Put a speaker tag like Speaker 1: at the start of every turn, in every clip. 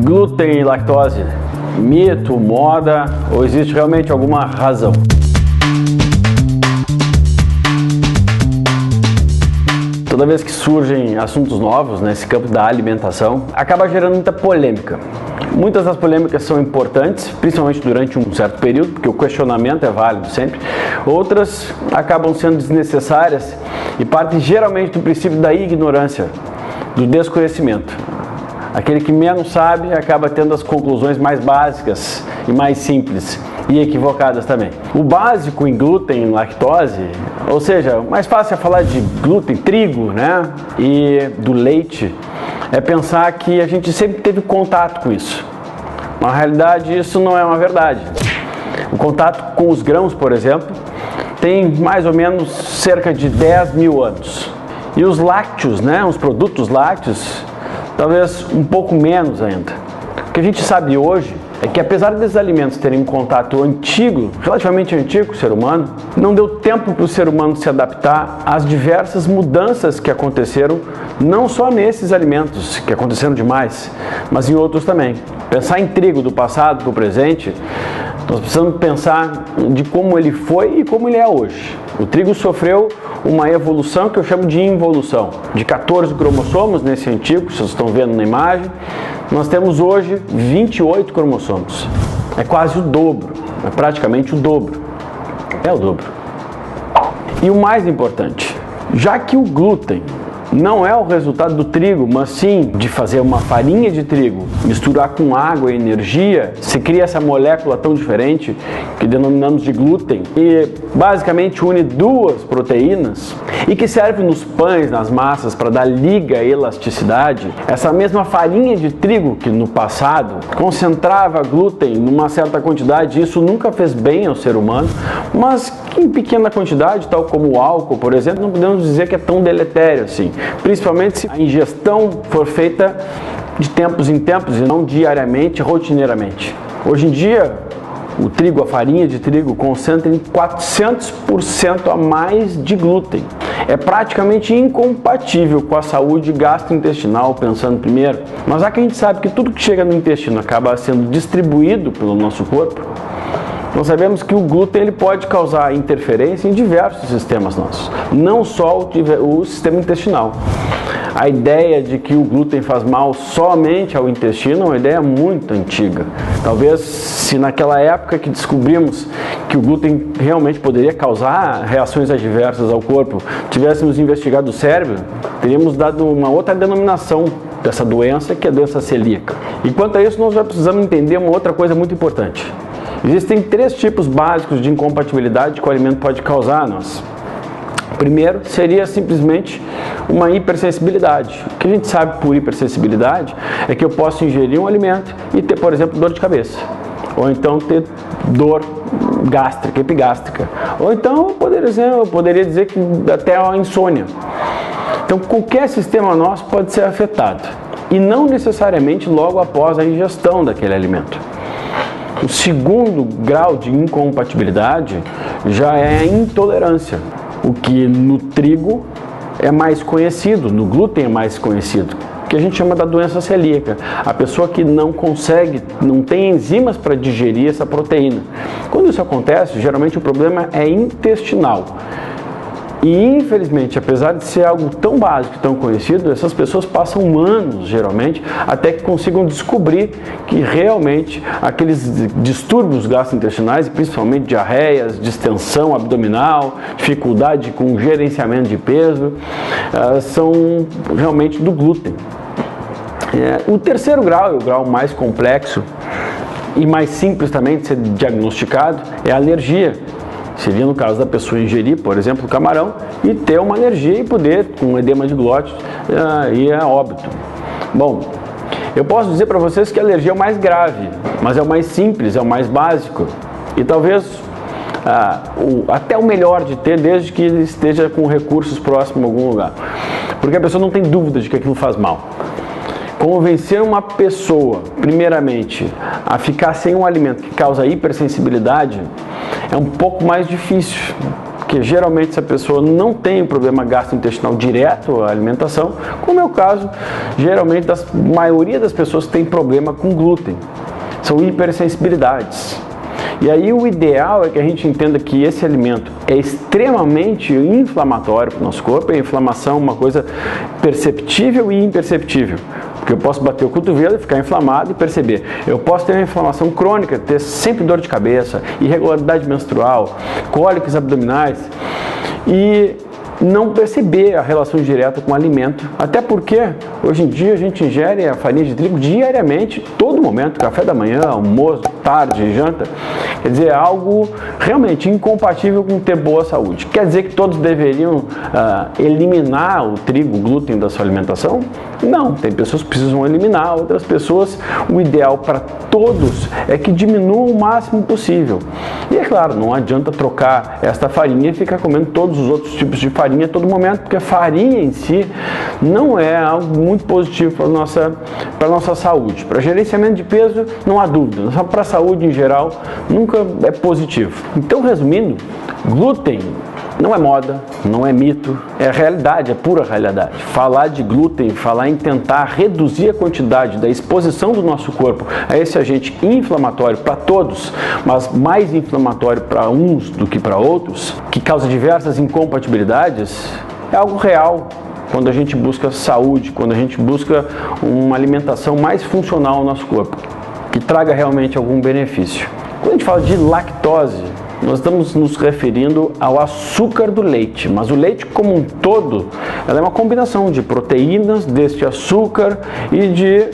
Speaker 1: Glúten e lactose, mito, moda ou existe realmente alguma razão? Toda vez que surgem assuntos novos nesse campo da alimentação, acaba gerando muita polêmica. Muitas das polêmicas são importantes, principalmente durante um certo período, porque o questionamento é válido sempre. Outras acabam sendo desnecessárias e partem geralmente do princípio da ignorância, do desconhecimento. Aquele que menos sabe acaba tendo as conclusões mais básicas e mais simples e equivocadas também. O básico em glúten e lactose, ou seja, o mais fácil é falar de glúten, trigo, né, e do leite, é pensar que a gente sempre teve contato com isso. Na realidade, isso não é uma verdade. O contato com os grãos, por exemplo, tem mais ou menos cerca de 10 mil anos. E os lácteos, né, os produtos lácteos, talvez um pouco menos ainda. O que a gente sabe hoje é que, apesar desses alimentos terem um contato antigo, relativamente antigo com o ser humano, não deu tempo para o ser humano se adaptar às diversas mudanças que aconteceram, não só nesses alimentos, que aconteceram demais, mas em outros também. Pensar em trigo do passado para o presente, nós precisamos pensar de como ele foi e como ele é hoje. O trigo sofreu uma evolução que eu chamo de involução. De 14 cromossomos nesse antigo, que vocês estão vendo na imagem, nós temos hoje 28 cromossomos. É quase o dobro, é praticamente o dobro. É o dobro. E o mais importante, já que o glúten não é o resultado do trigo, mas sim de fazer uma farinha de trigo, misturar com água e energia, se cria essa molécula tão diferente que denominamos de glúten e basicamente une duas proteínas e que serve nos pães, nas massas para dar liga e elasticidade. Essa mesma farinha de trigo que no passado concentrava glúten numa certa quantidade, isso nunca fez bem ao ser humano, mas que em pequena quantidade, tal como o álcool, por exemplo, não podemos dizer que é tão deletério assim. Principalmente se a ingestão for feita de tempos em tempos e não diariamente, rotineiramente. Hoje em dia, o trigo, a farinha de trigo, concentra em 400% a mais de glúten. É praticamente incompatível com a saúde gastrointestinal, pensando primeiro. Mas já que a gente sabe que tudo que chega no intestino acaba sendo distribuído pelo nosso corpo, nós sabemos que o glúten ele pode causar interferência em diversos sistemas nossos, não só o sistema intestinal. A ideia de que o glúten faz mal somente ao intestino é uma ideia muito antiga. Talvez se naquela época que descobrimos que o glúten realmente poderia causar reações adversas ao corpo, tivéssemos investigado o cérebro, teríamos dado uma outra denominação dessa doença, que é a doença celíaca. E quanto a isso, nós já precisamos entender uma outra coisa muito importante. Existem 3 tipos básicos de incompatibilidade que o alimento pode causar a nós. O primeiro seria simplesmente uma hipersensibilidade. O que a gente sabe por hipersensibilidade é que eu posso ingerir um alimento e ter, por exemplo, dor de cabeça. Ou então ter dor gástrica, epigástrica. Ou então eu poderia dizer que até a insônia. Então qualquer sistema nosso pode ser afetado. E não necessariamente logo após a ingestão daquele alimento. O segundo grau de incompatibilidade já é a intolerância, o que no trigo é mais conhecido, no glúten é mais conhecido, que a gente chama da doença celíaca. A pessoa que não consegue, não tem enzimas para digerir essa proteína. Quando isso acontece, geralmente o problema é intestinal. E infelizmente, apesar de ser algo tão básico, tão conhecido, essas pessoas passam anos, geralmente, até que consigam descobrir que realmente aqueles distúrbios gastrointestinais, e principalmente diarreias, distensão abdominal, dificuldade com gerenciamento de peso, são realmente do glúten. O terceiro grau, é o grau mais complexo e mais simples também de ser diagnosticado, é a alergia. Seria no caso da pessoa ingerir, por exemplo, camarão e ter uma alergia e poder, com um edema de glótis, ir a óbito. Bom, eu posso dizer para vocês que a alergia é o mais grave, mas é o mais simples, é o mais básico e talvez até o melhor de ter, desde que ele esteja com recursos próximos a algum lugar. Porque a pessoa não tem dúvida de que aquilo faz mal. Convencer uma pessoa, primeiramente, a ficar sem um alimento que causa hipersensibilidade é um pouco mais difícil, porque geralmente essa pessoa não tem um problema gastrointestinal direto à alimentação, como é o caso geralmente da maioria das pessoas que tem problema com glúten, são hipersensibilidades. E aí o ideal é que a gente entenda que esse alimento é extremamente inflamatório para o nosso corpo, e a inflamação é uma coisa perceptível e imperceptível. Porque eu posso bater o cotovelo e ficar inflamado e perceber. Eu posso ter uma inflamação crônica, ter sempre dor de cabeça, irregularidade menstrual, cólicas abdominais e não perceber a relação direta com o alimento. Até porque hoje em dia a gente ingere a farinha de trigo diariamente, todo momento, café da manhã, almoço, tarde, janta. Quer dizer, é algo realmente incompatível com ter boa saúde. Quer dizer que todos deveriam eliminar o trigo, o glúten da sua alimentação? Não, tem pessoas que precisam eliminar, outras pessoas, o ideal para todos é que diminuam o máximo possível. E é claro, não adianta trocar esta farinha e ficar comendo todos os outros tipos de farinha a todo momento, porque a farinha em si não é algo muito positivo para a nossa saúde. Para gerenciamento de peso, não há dúvida, só para a saúde em geral, nunca é positivo. Então, resumindo, glúten não é moda, não é mito, é realidade, é pura realidade. Falar de glúten, falar em tentar reduzir a quantidade da exposição do nosso corpo a esse agente inflamatório para todos, mas mais inflamatório para uns do que para outros, que causa diversas incompatibilidades, é algo real. Quando a gente busca saúde, quando a gente busca uma alimentação mais funcional ao nosso corpo, que traga realmente algum benefício. Quando a gente fala de lactose, nós estamos nos referindo ao açúcar do leite, mas o leite como um todo, ela é uma combinação de proteínas, deste açúcar e de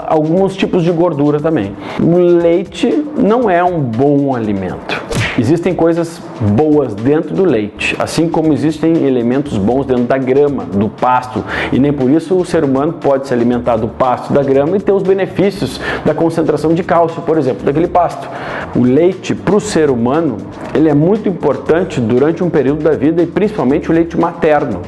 Speaker 1: alguns tipos de gordura também. O leite não é um bom alimento. Existem coisas boas dentro do leite, assim como existem elementos bons dentro da grama, do pasto, e nem por isso o ser humano pode se alimentar do pasto, da grama e ter os benefícios da concentração de cálcio, por exemplo, daquele pasto. O leite para o ser humano, ele é muito importante durante um período da vida e principalmente o leite materno.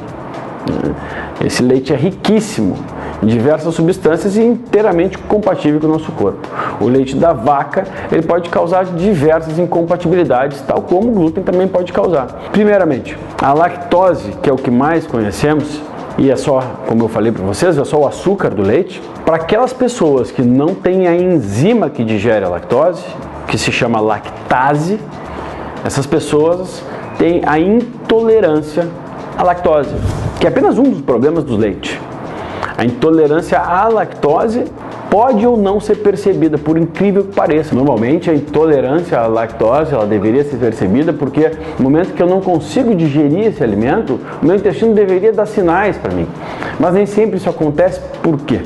Speaker 1: Esse leite é riquíssimo em diversas substâncias e inteiramente compatível com o nosso corpo. O leite da vaca, ele pode causar diversas incompatibilidades, tal como o glúten também pode causar. Primeiramente, a lactose, que é o que mais conhecemos, e é só, como eu falei para vocês, é só o açúcar do leite. Para aquelas pessoas que não têm a enzima que digere a lactose, que se chama lactase, essas pessoas têm a intolerância à lactose, que é apenas um dos problemas do leite. A intolerância à lactose pode ou não ser percebida, por incrível que pareça. Normalmente a intolerância à lactose ela deveria ser percebida porque no momento que eu não consigo digerir esse alimento, o meu intestino deveria dar sinais para mim. Mas nem sempre isso acontece. Por quê?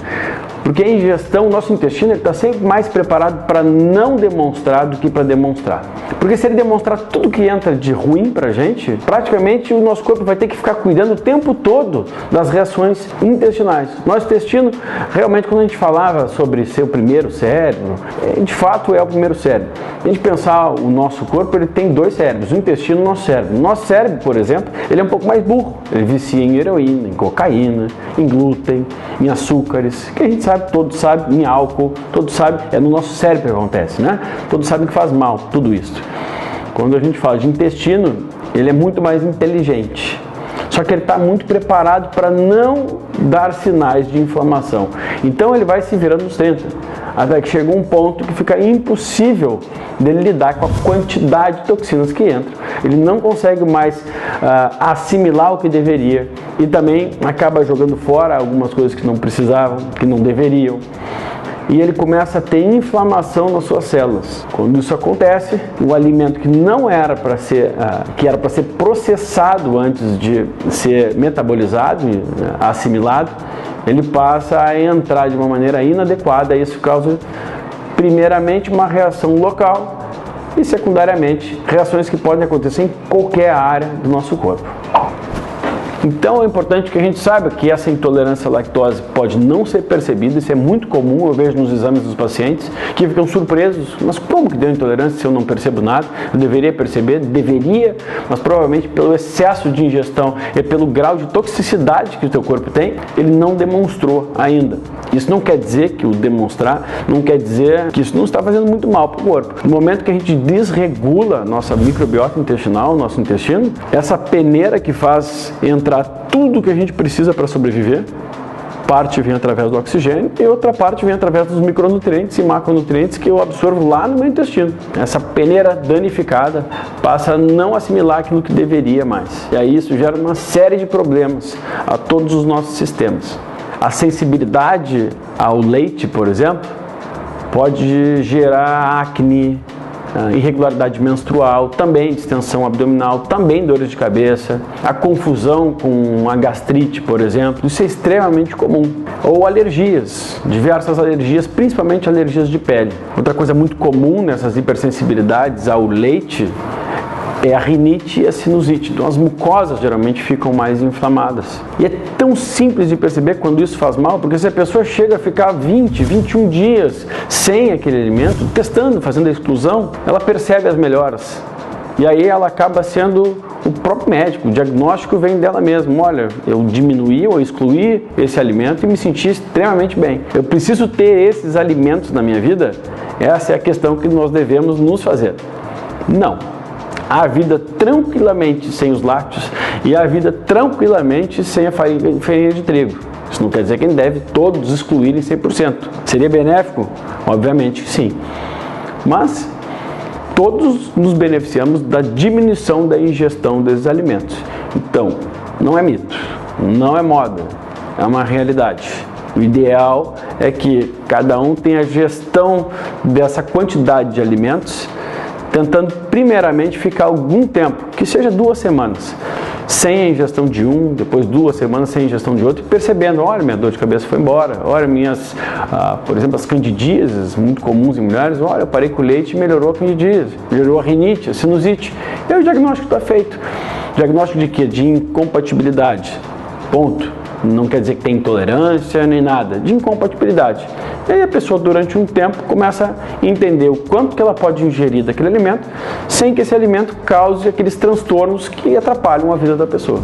Speaker 1: Porque a ingestão, o nosso intestino está sempre mais preparado para não demonstrar do que para demonstrar. Porque se ele demonstrar tudo que entra de ruim para a gente, praticamente o nosso corpo vai ter que ficar cuidando o tempo todo das reações intestinais. Nosso intestino, realmente, quando a gente falava sobre ser o primeiro cérebro, de fato é o primeiro cérebro. Se a gente pensar o nosso corpo, ele tem dois cérebros, o intestino e o nosso cérebro. O nosso cérebro, por exemplo, ele é um pouco mais burro. Ele vicia em heroína, em cocaína, em glúten, em açúcares, que a gente sabe, todos sabem, em álcool, todos sabem, é no nosso cérebro que acontece, né? Todos sabem que faz mal, tudo isso. Quando a gente fala de intestino, ele é muito mais inteligente. Só que ele está muito preparado para não dar sinais de inflamação. Então ele vai se virando nos 30. Até que chega um ponto que fica impossível dele lidar com a quantidade de toxinas que entram. Ele não consegue mais assimilar o que deveria e também acaba jogando fora algumas coisas que não precisavam, que não deveriam. E ele começa a ter inflamação nas suas células. Quando isso acontece, o alimento que não era para ser, que era para ser processado antes de ser metabolizado e assimilado, ele passa a entrar de uma maneira inadequada. Isso causa, primeiramente, uma reação local e, secundariamente, reações que podem acontecer em qualquer área do nosso corpo. Então é importante que a gente saiba que essa intolerância à lactose pode não ser percebida, isso é muito comum, eu vejo nos exames dos pacientes que ficam surpresos, mas como que deu intolerância se eu não percebo nada? Eu deveria perceber? Deveria, mas provavelmente pelo excesso de ingestão e pelo grau de toxicidade que o teu corpo tem, ele não demonstrou ainda. Isso não quer dizer que o demonstrar, não quer dizer que isso não está fazendo muito mal para o corpo. No momento que a gente desregula nossa microbiota intestinal, nosso intestino, essa peneira que faz entrar tudo que a gente precisa para sobreviver, parte vem através do oxigênio e outra parte vem através dos micronutrientes e macronutrientes que eu absorvo lá no meu intestino. Essa peneira danificada passa a não assimilar aquilo que deveria mais. E aí isso gera uma série de problemas a todos os nossos sistemas. A sensibilidade ao leite, por exemplo, pode gerar acne, irregularidade menstrual, também distensão abdominal, também dores de cabeça, a confusão com a gastrite, por exemplo, isso é extremamente comum. Ou alergias, diversas alergias, principalmente alergias de pele. Outra coisa muito comum nessas hipersensibilidades ao leite é a rinite e a sinusite. Então as mucosas geralmente ficam mais inflamadas. E é tão simples de perceber quando isso faz mal, porque se a pessoa chega a ficar 20, 21 dias sem aquele alimento, testando, fazendo a exclusão, ela percebe as melhoras. E aí ela acaba sendo o próprio médico, o diagnóstico vem dela mesma. Olha, eu diminuí ou excluí esse alimento e me senti extremamente bem. Eu preciso ter esses alimentos na minha vida? Essa é a questão que nós devemos nos fazer. Não. Há vida tranquilamente sem os lácteos e há vida tranquilamente sem a farinha de trigo. Isso não quer dizer que deve todos excluírem 100%. Seria benéfico? Obviamente que sim. Mas todos nos beneficiamos da diminuição da ingestão desses alimentos. Então, não é mito, não é moda, é uma realidade. O ideal é que cada um tenha a gestão dessa quantidade de alimentos, tentando primeiramente ficar algum tempo, que seja 2 semanas, sem a ingestão de um, depois 2 semanas sem a ingestão de outro, e percebendo, olha, minha dor de cabeça foi embora, olha, por exemplo, as candidíases, muito comuns em mulheres, olha, eu parei com o leite e melhorou a candidíase, melhorou a rinite, a sinusite, e aí o diagnóstico está feito. Diagnóstico de quê? De incompatibilidade, ponto. Não quer dizer que tem intolerância nem nada, de incompatibilidade. E aí a pessoa durante um tempo começa a entender o quanto que ela pode ingerir daquele alimento sem que esse alimento cause aqueles transtornos que atrapalham a vida da pessoa.